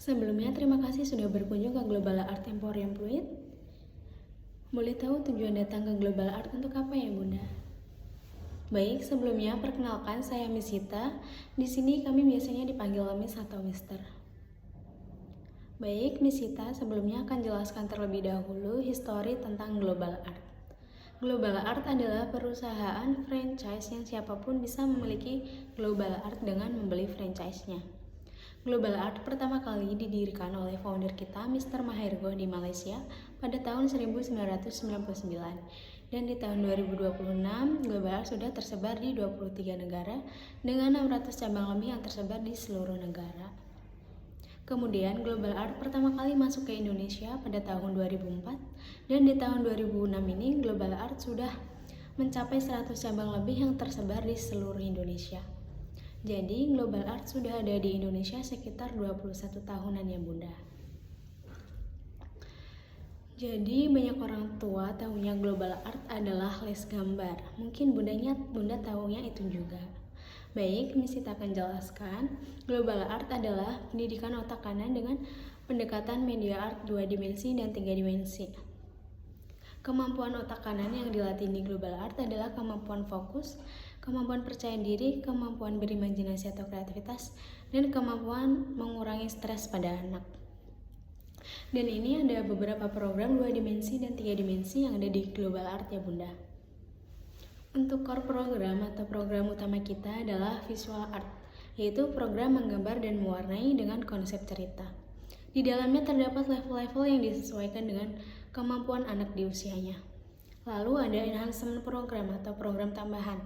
Sebelumnya, terima kasih sudah berkunjung ke Global Art Emporium Pluit. Boleh tahu tujuan datang ke Global Art untuk apa ya, Bunda? Baik, sebelumnya perkenalkan saya Misita. Di sini kami biasanya dipanggil Miss atau Mister. Baik, Misita sebelumnya akan jelaskan terlebih dahulu histori tentang Global Art. Global Art adalah perusahaan franchise yang siapapun bisa memiliki Global Art dengan membeli franchise-nya. Global Art pertama kali didirikan oleh founder kita, Mr. Mahergo di Malaysia pada tahun 1999. Dan di tahun 2026, Global Art sudah tersebar di 23 negara dengan 600 cabang lebih yang tersebar di seluruh negara. Kemudian Global Art pertama kali masuk ke Indonesia pada tahun 2004 dan di tahun 2006 ini Global Art sudah mencapai 100 cabang lebih yang tersebar di seluruh Indonesia. Jadi Global Art sudah ada di Indonesia sekitar 21 tahunan ya Bunda. Jadi banyak orang tua tahunya Global Art adalah les gambar. Mungkin Bunda tahunya itu juga. Baik, Misita akan jelaskan. Global Art adalah pendidikan otak kanan dengan pendekatan media art 2 dimensi dan 3 dimensi. Kemampuan otak kanan yang dilatih di Global Art adalah kemampuan fokus, kemampuan percaya diri, kemampuan berimajinasi atau kreativitas, dan kemampuan mengurangi stres pada anak. Dan ini ada beberapa program 2 dimensi dan 3 dimensi yang ada di Global Art ya Bunda. Untuk core program atau program utama kita adalah visual art, yaitu program menggambar dan mewarnai dengan konsep cerita. Di dalamnya terdapat level-level yang disesuaikan dengan kemampuan anak di usianya. Lalu ada enhancement program atau program tambahan.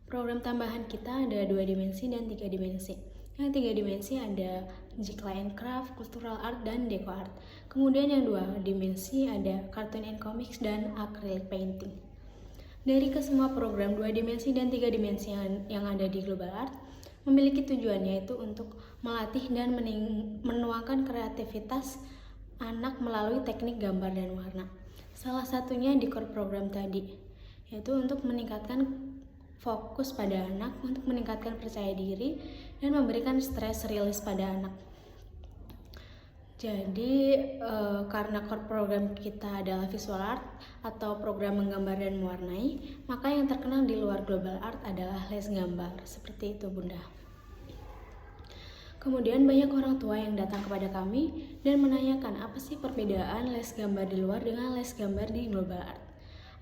Program tambahan kita ada 2 dimensi dan 3 dimensi. Yang 3 dimensi ada Jikla and Craft, Cultural Art, dan Deco Art. Kemudian yang 2 dimensi ada Cartoon and Comics dan Acrylic Painting. Dari kesemua program 2 dimensi dan 3 dimensi yang ada di Global Art memiliki tujuan yaitu untuk melatih dan menuangkan kreativitas anak melalui teknik gambar dan warna. Salah satunya di core program tadi, yaitu untuk meningkatkan fokus pada anak, untuk meningkatkan percaya diri, dan memberikan stress release pada anak. Jadi karena core program kita adalah visual art atau program menggambar dan mewarnai, maka yang terkenal di luar Global Art adalah les gambar. Seperti itu Bunda. Kemudian banyak orang tua yang datang kepada kami dan menanyakan apa sih perbedaan les gambar di luar dengan les gambar di Global Art.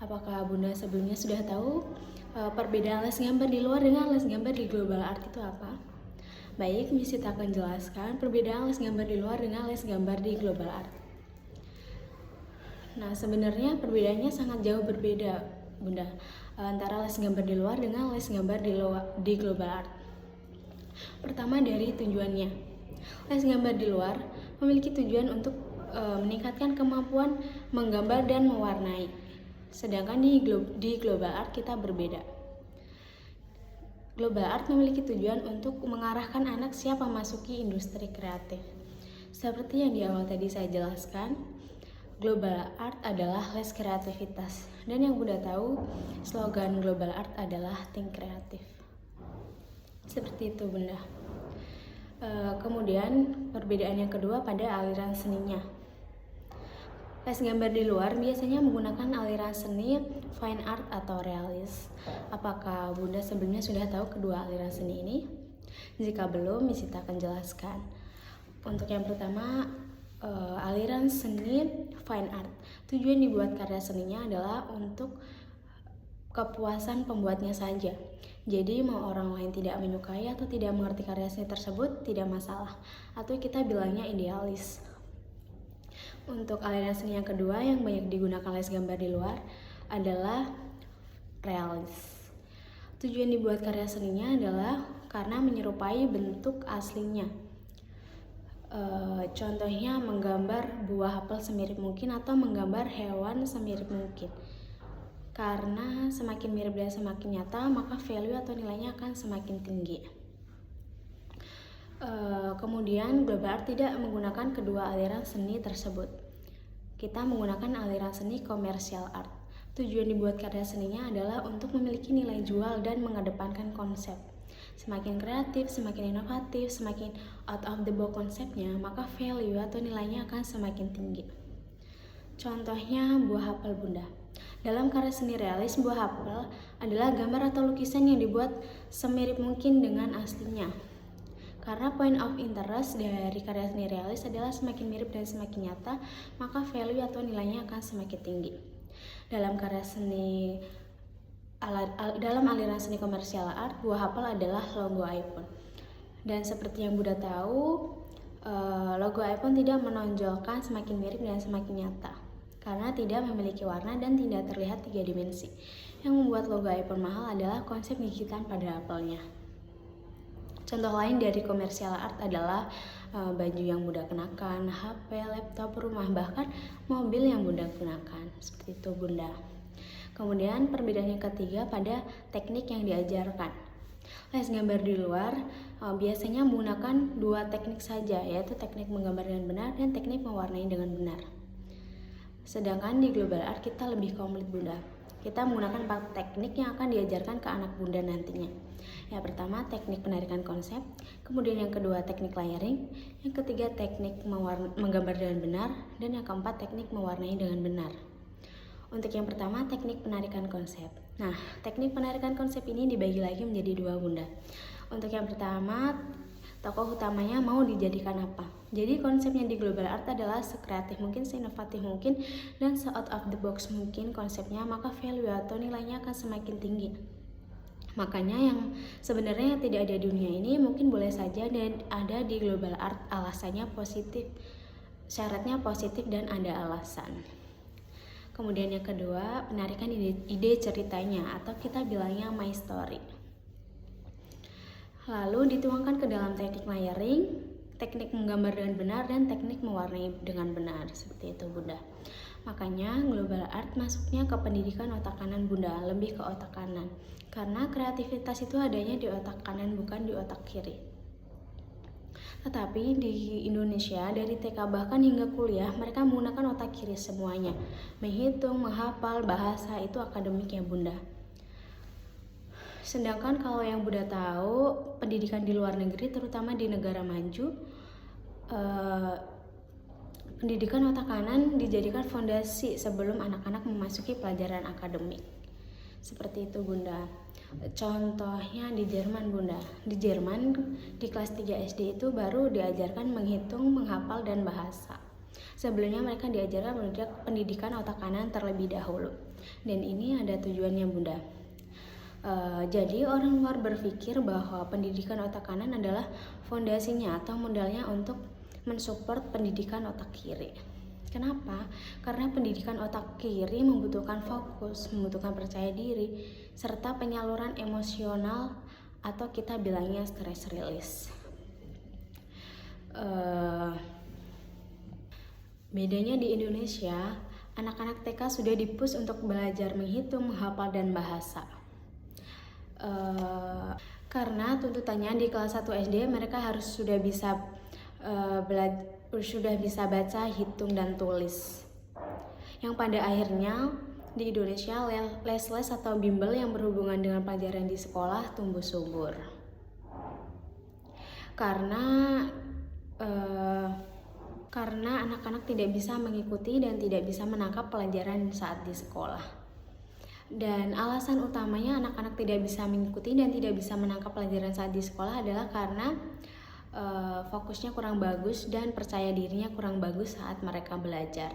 Apakah Bunda sebelumnya sudah tahu perbedaan les gambar di luar dengan les gambar di Global Art itu apa? Baik, Misita akan jelaskan perbedaan les gambar di luar dengan les gambar di Global Art. Nah, sebenarnya perbedaannya sangat jauh berbeda, Bunda, antara les gambar di luar dengan les gambar di Global Art. Pertama dari tujuannya. Les gambar di luar memiliki tujuan untuk meningkatkan kemampuan menggambar dan mewarnai. Sedangkan di Global Art kita berbeda. Global Art memiliki tujuan untuk mengarahkan anak siap memasuki industri kreatif. Seperti yang di awal tadi saya jelaskan, Global Art adalah les kreativitas. Dan yang Bunda tahu, slogan Global Art adalah Think Kreatif. Seperti itu Bunda. Kemudian perbedaan yang kedua pada aliran seninya. Les gambar di luar biasanya menggunakan aliran seni fine art atau realis. Apakah Bunda sebelumnya sudah tahu kedua aliran seni ini? Jika belum, Misita akan jelaskan. Untuk yang pertama, aliran seni fine art. Tujuan dibuat karya seninya adalah untuk kepuasan pembuatnya saja. Jadi mau orang lain tidak menyukai atau tidak mengerti karya seni tersebut tidak masalah, atau kita bilangnya idealis. Untuk aliran seni yang kedua yang banyak digunakan les gambar di luar adalah realis. Tujuan dibuat karya seninya adalah karena menyerupai bentuk aslinya. Contohnya menggambar buah apel semirip mungkin atau menggambar hewan semirip mungkin. Karena semakin mirip dan semakin nyata, maka value atau nilainya akan semakin tinggi. Kemudian Global Art tidak menggunakan kedua aliran seni tersebut. Kita menggunakan aliran seni commercial art. Tujuan dibuat karya seninya adalah untuk memiliki nilai jual dan mengedepankan konsep. Semakin kreatif, semakin inovatif, semakin out of the box konsepnya, maka value atau nilainya akan semakin tinggi. Contohnya buah apel Bunda. Dalam karya seni realis, buah apel adalah gambar atau lukisan yang dibuat semirip mungkin dengan aslinya. Karena point of interest dari karya seni realis adalah semakin mirip dan semakin nyata, maka value atau nilainya akan semakin tinggi. Dalam aliran seni komersial art, buah apel adalah logo iPhone. Dan seperti yang Bunda tahu, logo iPhone tidak menonjolkan semakin mirip dan semakin nyata, karena tidak memiliki warna dan tidak terlihat 3 dimensi. Yang membuat logo iPhone mahal adalah konsep gigitan pada apelnya. Contoh lain dari komersial art adalah baju yang Bunda kenakan, HP, laptop, rumah, bahkan mobil yang Bunda gunakan. Seperti itu Bunda. Kemudian perbedaan yang ketiga pada teknik yang diajarkan. Les gambar di luar biasanya menggunakan 2 teknik saja, yaitu teknik menggambar dengan benar dan teknik mewarnai dengan benar. Sedangkan di global art kita lebih komplit Bunda. Kita menggunakan 4 teknik yang akan diajarkan ke anak Bunda nantinya. Yang pertama teknik penarikan konsep, kemudian yang kedua teknik layering, yang ketiga teknik menggambar dengan benar, dan yang keempat teknik mewarnai dengan benar. Untuk yang pertama teknik penarikan konsep. Nah, teknik penarikan konsep ini dibagi lagi menjadi 2 Bunda. Untuk yang pertama, tokoh utamanya mau dijadikan apa? Jadi konsepnya di global art adalah sekreatif mungkin, seinovatif mungkin, dan se-out of the box mungkin konsepnya, maka value atau nilainya akan semakin tinggi. Makanya yang sebenarnya tidak ada di dunia ini mungkin boleh saja dan ada di global art, alasannya positif, syaratnya positif dan ada alasan. Kemudian yang kedua, penarikan ide ceritanya atau kita bilangnya my story. Lalu dituangkan ke dalam teknik layering, teknik menggambar dengan benar, dan teknik mewarnai dengan benar. Seperti itu Bunda. Makanya global art masuknya ke pendidikan otak kanan Bunda, lebih ke otak kanan. Karena kreativitas itu adanya di otak kanan bukan di otak kiri. Tetapi di Indonesia dari TK bahkan hingga kuliah mereka menggunakan otak kiri semuanya. Menghitung, menghafal, bahasa itu akademik ya Bunda. Sedangkan kalau yang Bunda tahu, pendidikan di luar negeri terutama di negara maju, pendidikan otak kanan dijadikan fondasi sebelum anak-anak memasuki pelajaran akademik. Seperti itu Bunda. Contohnya di Jerman Bunda. Di Jerman di kelas 3 SD itu baru diajarkan menghitung, menghafal, dan bahasa. Sebelumnya mereka diajarkan pendidikan otak kanan terlebih dahulu. Dan ini ada tujuannya Bunda. Jadi orang luar berpikir bahwa pendidikan otak kanan adalah fondasinya atau modalnya untuk mensupport pendidikan otak kiri. Kenapa? Karena pendidikan otak kiri membutuhkan fokus, membutuhkan percaya diri, serta penyaluran emosional atau kita bilangnya stress release. Bedanya di Indonesia, anak-anak TK sudah di-push untuk belajar menghitung, menghafal, dan bahasa. Karena tuntutannya di kelas 1 SD mereka harus sudah bisa baca, hitung, dan tulis. Yang pada akhirnya di Indonesia les-les atau bimbel yang berhubungan dengan pelajaran di sekolah tumbuh subur. Karena anak-anak tidak bisa mengikuti dan tidak bisa menangkap pelajaran saat di sekolah. Dan alasan utamanya anak-anak tidak bisa mengikuti dan tidak bisa menangkap pelajaran saat di sekolah adalah karena fokusnya kurang bagus dan percaya dirinya kurang bagus saat mereka belajar.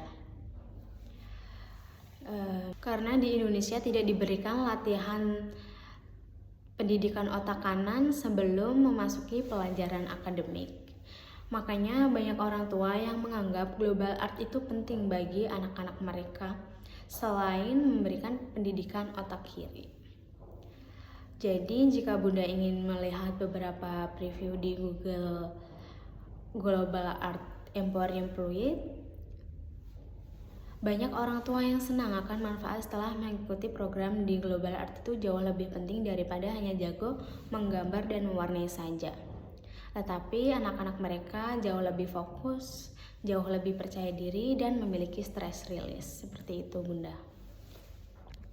Karena di Indonesia tidak diberikan latihan pendidikan otak kanan sebelum memasuki pelajaran akademik. Makanya banyak orang tua yang menganggap global art itu penting bagi anak-anak mereka selain memberikan pendidikan otak kiri. Jadi jika Bunda ingin melihat beberapa preview di Google Global Art Emporium Fluid, banyak orang tua yang senang akan manfaat setelah mengikuti program di Global Art itu jauh lebih penting daripada hanya jago menggambar dan mewarnai saja. Tetapi anak-anak mereka jauh lebih fokus, jauh lebih percaya diri dan memiliki stress release. Seperti itu Bunda.